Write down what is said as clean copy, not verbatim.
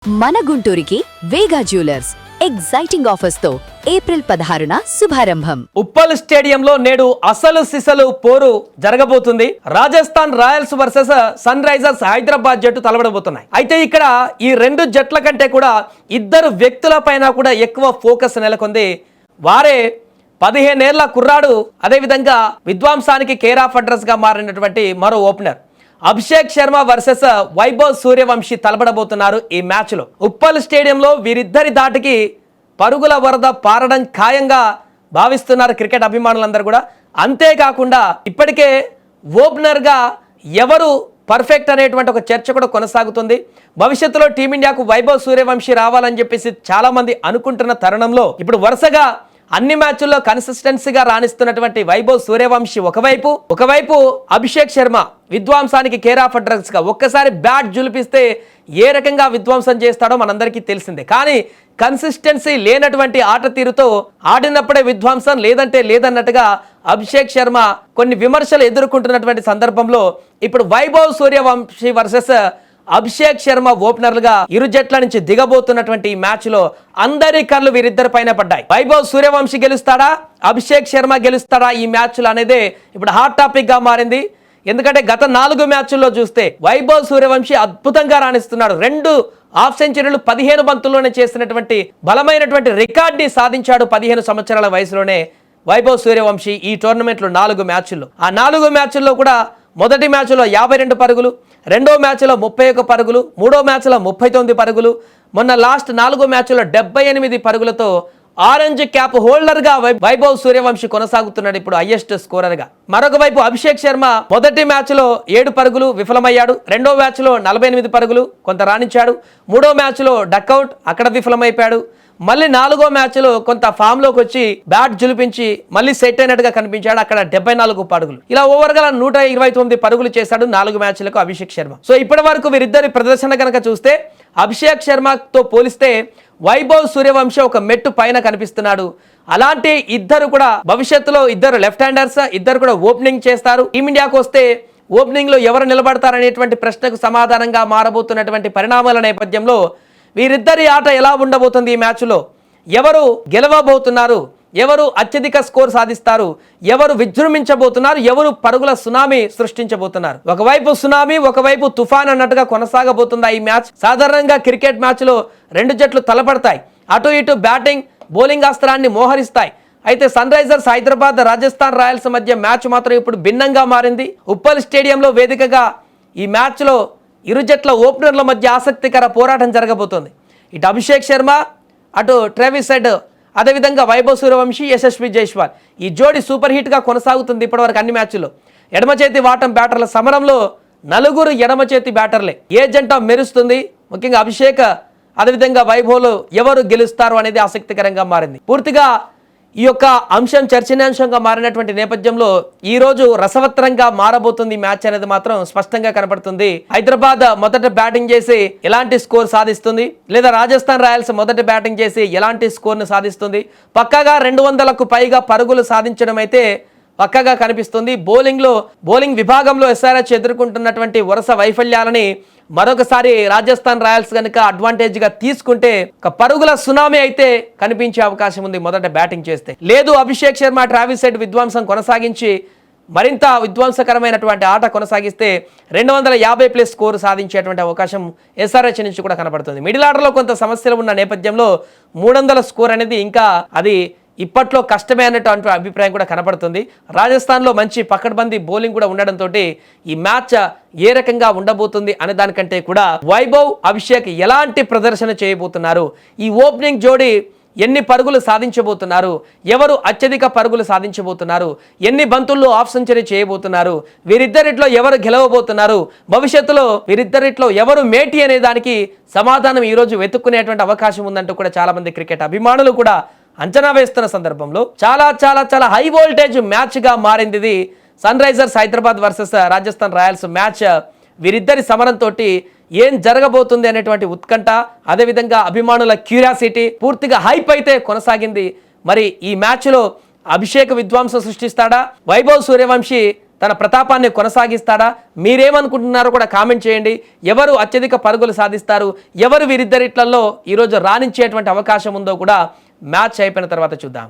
మన గుంటూరుకి Vega jewellers exciting offers తో ఏప్రిల్ 16న శుభారంభం. ఉప్పల్ స్టేడియంలో నేడు అసలు సిసలు పోరు జరగబోతుంది. Rajasthan Royals versus Sunrisers Hyderabad జట్టు తలబడబోతున్నాయి. అయితే ఇక్కడ ఈ రెండు జట్ల కంటే కూడా ఇద్దరు వ్యక్తుల పైన కూడా ఎక్కువ ఫోకస్ నెలకొంది. వారే 15 ఏళ్ల కుర్రాడు, అదేవిధంగా విధ్వంసానికి కేర్ ఆఫ్ అడ్రస్ గా మారినటువంటి మరో ఓపెనర్ అభిషేక్ శర్మ వర్సెస్ వైభవ్ సూర్యవంశీ తలపడబోతున్నారు. ఈ మ్యాచ్ లో ఉప్పల్ స్టేడియంలో వీరిద్దరి దాటికి పరుగుల వరద పారడం ఖాయంగా భావిస్తున్నారు క్రికెట్ అభిమానులందరూ కూడా. అంతేకాకుండా ఇప్పటికే ఓపెనర్ గా ఎవరు పర్ఫెక్ట్ అనేటువంటి ఒక చర్చ కూడా కొనసాగుతుంది. భవిష్యత్తులో టీమిండియాకు వైభవ్ సూర్యవంశీ రావాలని చెప్పేసి చాలా మంది అనుకుంటున్న తరుణంలో ఇప్పుడు వరుసగా అన్ని మ్యాచ్ల్లో కన్సిస్టెన్సీగా రాణిస్తున్నటువంటి వైభవ్ సూర్యవంశీ ఒకవైపు అభిషేక్ శర్మ విధ్వంసానికి కేర్ ఆఫ్ అడ్రస్ గా ఒక్కసారి బ్యాట్ జులిపిస్తే ఏ రకంగా విధ్వంసం చేస్తాడో మనందరికీ తెలిసిందే. కానీ కన్సిస్టెన్సీ లేనటువంటి ఆట తీరుతో ఆడినప్పుడే విధ్వంసం, లేదంటే లేదన్నట్టుగా అభిషేక్ శర్మ కొన్ని విమర్శలు ఎదుర్కొంటున్నటువంటి సందర్భంలో ఇప్పుడు వైభవ్ సూర్యవంశీ వర్సెస్ అభిషేక్ శర్మ ఓపెనర్లుగా ఇరు జట్ల నుంచి దిగబోతున్నటువంటి ఈ మ్యాచ్ లో అందరి కళ్ళు వీరిద్దరి పైన పడ్డాయి. వైభవ్ సూర్యవంశీ గెలుస్తాడా, అభిషేక్ శర్మ గెలుస్తాడా ఈ మ్యాచ్ లో అనేదే ఇప్పుడు హాట్ టాపిక్ గా మారింది. ఎందుకంటే గత 4 మ్యాచ్ల్లో చూస్తే వైభవ్ సూర్యవంశీ అద్భుతంగా రాణిస్తున్నాడు. 2 హాఫ్ సెంచరీలు 15 బంతుల్లోనే చేసినటువంటి బలమైనటువంటి రికార్డ్ ని సాధించాడు 15 సంవత్సరాల వయసులోనే వైభవ్ సూర్యవంశీ ఈ టోర్నమెంట్ లో 4 మ్యాచ్ల్లో. ఆ 4 మ్యాచ్ల్లో కూడా మొదటి మ్యాచ్లో 52 పరుగులు, రెండో మ్యాచ్లో 31 పరుగులు, మూడో మ్యాచ్లో 39 పరుగులు, మొన్న లాస్ట్ 4 మ్యాచ్లో 78 పరుగులతో ఆరెంజ్ క్యాప్ హోల్డర్ గా వైభవ్ సూర్యవంశీ కొనసాగుతున్నాడు ఇప్పుడు హైయెస్ట్ స్కోరర్ గా. మరొక వైపు అభిషేక్ శర్మ మొదటి మ్యాచ్లో 7 పరుగులు విఫలమయ్యాడు, రెండో మ్యాచ్లో 48 పరుగులు కొంత రాణించాడు, మూడో మ్యాచ్లో డక్అవుట్ అక్కడ విఫలమైపోయాడు, మళ్ళీ 4గో మ్యాచ్లో కొంత ఫామ్ లోకి వచ్చి బ్యాట్ జులిపించి మళ్ళీ సెట్ అయినట్టుగా కనిపించాడు, అక్కడ 74 పరుగులు. ఇలా ఓవర్ గా 129 పరుగులు చేశాడు 4 మ్యాచ్లకు అభిషేక్ శర్మ. సో ఇప్పటి వరకు వీరిద్దరి ప్రదర్శన కనుక చూస్తే అభిషేక్ శర్మతో పోలిస్తే వైభవ్ సూర్యవంశీ ఒక మెట్టు పైన కనిపిస్తున్నాడు. అలాంటి ఇద్దరు కూడా భవిష్యత్తులో ఇద్దరు లెఫ్ట్ హ్యాండర్స్, ఇద్దరు కూడా ఓపెనింగ్ చేస్తారు. టీమిండియాకు వస్తే ఓపెనింగ్ లో ఎవరు నిలబడతారనేటువంటి ప్రశ్నకు సమాధానంగా మారబోతున్నటువంటి పరిణామాల నేపథ్యంలో వీరిద్దరి ఆట ఎలా ఉండబోతుంది, ఈ మ్యాచ్లో ఎవరు గెలవబోతున్నారు, ఎవరు అత్యధిక స్కోర్ సాధిస్తారు, ఎవరు విజృంభించబోతున్నారు, ఎవరు పరుగుల సునామీ సృష్టించబోతున్నారు. ఒకవైపు సునామీ, ఒకవైపు తుఫాన్ అన్నట్టుగా కొనసాగబోతుందా ఈ మ్యాచ్. సాధారణంగా క్రికెట్ మ్యాచ్లో 2 జట్లు తలపడతాయి, అటు ఇటు బ్యాటింగ్ బౌలింగ్ అస్త్రాన్ని మోహరిస్తాయి. అయితే Sunrisers Hyderabad Rajasthan Royals మధ్య మ్యాచ్ మాత్రం ఇప్పుడు భిన్నంగా మారింది. ఉప్పల్ స్టేడియంలో వేదికగా ఈ మ్యాచ్లో ఇరు జట్ల ఓపెనర్ల మధ్య ఆసక్తికర పోరాటం జరగబోతోంది. ఇటు అభిషేక్ శర్మ, అటు ట్రావిస్ హెడ్, అదేవిధంగా వైభవ్ సూర్యవంశీ, యశస్వి జైస్వాల్ ఈ జోడీ సూపర్ హిట్గా కొనసాగుతుంది ఇప్పటివరకు అన్ని మ్యాచ్ల్లో. ఎడమ చేతి వాటం బ్యాటర్ల సమరంలో 4 ఎడమ చేతి బ్యాటర్లే. ఏ జంట మెరుస్తుంది, ముఖ్యంగా అభిషేక్ అదేవిధంగా వైభవ్లో ఎవరు గెలుస్తారు అనేది ఆసక్తికరంగా మారింది. పూర్తిగా ఈ యొక్క అంశం చర్చనీయాంశంగా మారినటువంటి నేపథ్యంలో ఈ రోజు రసవత్తరంగా మారబోతుంది మ్యాచ్ అనేది మాత్రం స్పష్టంగా కనపడుతుంది. హైదరాబాద్ మొదట బ్యాటింగ్ చేసి ఎలాంటి స్కోర్ సాధిస్తుంది, లేదా రాజస్థాన్ రాయల్స్ మొదట బ్యాటింగ్ చేసి ఎలాంటి స్కోర్ను సాధిస్తుంది. పక్కాగా 200కు పైగా పరుగులు సాధించడం అయితే పక్కగా కనిపిస్తుంది. బౌలింగ్ విభాగంలో ఎస్ఆర్హెచ్ ఎదుర్కొంటున్నటువంటి వరుస వైఫల్యాలని మరొకసారి రాజస్థాన్ రాయల్స్ కనుక అడ్వాంటేజ్ గా తీసుకుంటే ఒక పరుగుల సునామీ అయితే కనిపించే అవకాశం ఉంది మొదట బ్యాటింగ్ చేస్తే. లేదు అభిషేక్ శర్మ, ట్రావిస్ హెడ్ విధ్వంసం కొనసాగించి మరింత విధ్వంసకరమైనటువంటి ఆట కొనసాగిస్తే 250+ స్కోర్ సాధించేటువంటి అవకాశం ఎస్ఆర్హెచ్ నుంచి కూడా కనపడుతుంది. మిడిల్ ఆర్డర్లో కొంత సమస్యలు ఉన్న నేపథ్యంలో 300 స్కోర్ అనేది ఇంకా అది ఇప్పట్లో కష్టమే అన్నట్టు అభిప్రాయం కూడా కనపడుతుంది. రాజస్థాన్లో మంచి పకడ్బందీ బౌలింగ్ కూడా ఉండడంతో ఈ మ్యాచ్ ఏ రకంగా ఉండబోతుంది అనే దానికంటే కూడా వైభవ్, అభిషేక్ ఎలాంటి ప్రదర్శన చేయబోతున్నారు, ఈ ఓపెనింగ్ జోడీ ఎన్ని పరుగులు సాధించబోతున్నారు, ఎవరు అత్యధిక పరుగులు సాధించబోతున్నారు, ఎన్ని బంతుల్లో హాఫ్ సెంచరీ చేయబోతున్నారు, వీరిద్దరిట్లో ఎవరు గెలవబోతున్నారు, భవిష్యత్తులో వీరిద్దరిట్లో ఎవరు మేటి అనే దానికి సమాధానం ఈరోజు వెతుక్కునేటువంటి అవకాశం ఉందంటూ కూడా చాలా మంది క్రికెట్ అభిమానులు కూడా అంచనా వేస్తున్న సందర్భంలో చాలా చాలా చాలా హై వోల్టేజ్ మ్యాచ్ గా మారింది ఇది. Sunrisers Hyderabad versus Rajasthan Royals match. వీరిద్దరి సమరంతో ఏం జరగబోతుంది అనేటువంటి ఉత్కంఠ, అదేవిధంగా అభిమానుల క్యూరియాసిటీ పూర్తిగా హైప్ అయితే కొనసాగింది. మరి ఈ మ్యాచ్లో అభిషేక్ విధ్వంసం సృష్టిస్తాడా, వైభవ్ సూర్యవంశీ తన ప్రతాపాన్ని కొనసాగిస్తాడా? మీరేమనుకుంటున్నారో కూడా కామెంట్ చేయండి. ఎవరు అత్యధిక పరుగులు సాధిస్తారు, ఎవరు వీరిద్దరిట్లలో ఈరోజు రాణించేటువంటి అవకాశం ఉందో కూడా మ్యాచ్ అయిపోయిన తర్వాత చూద్దాం.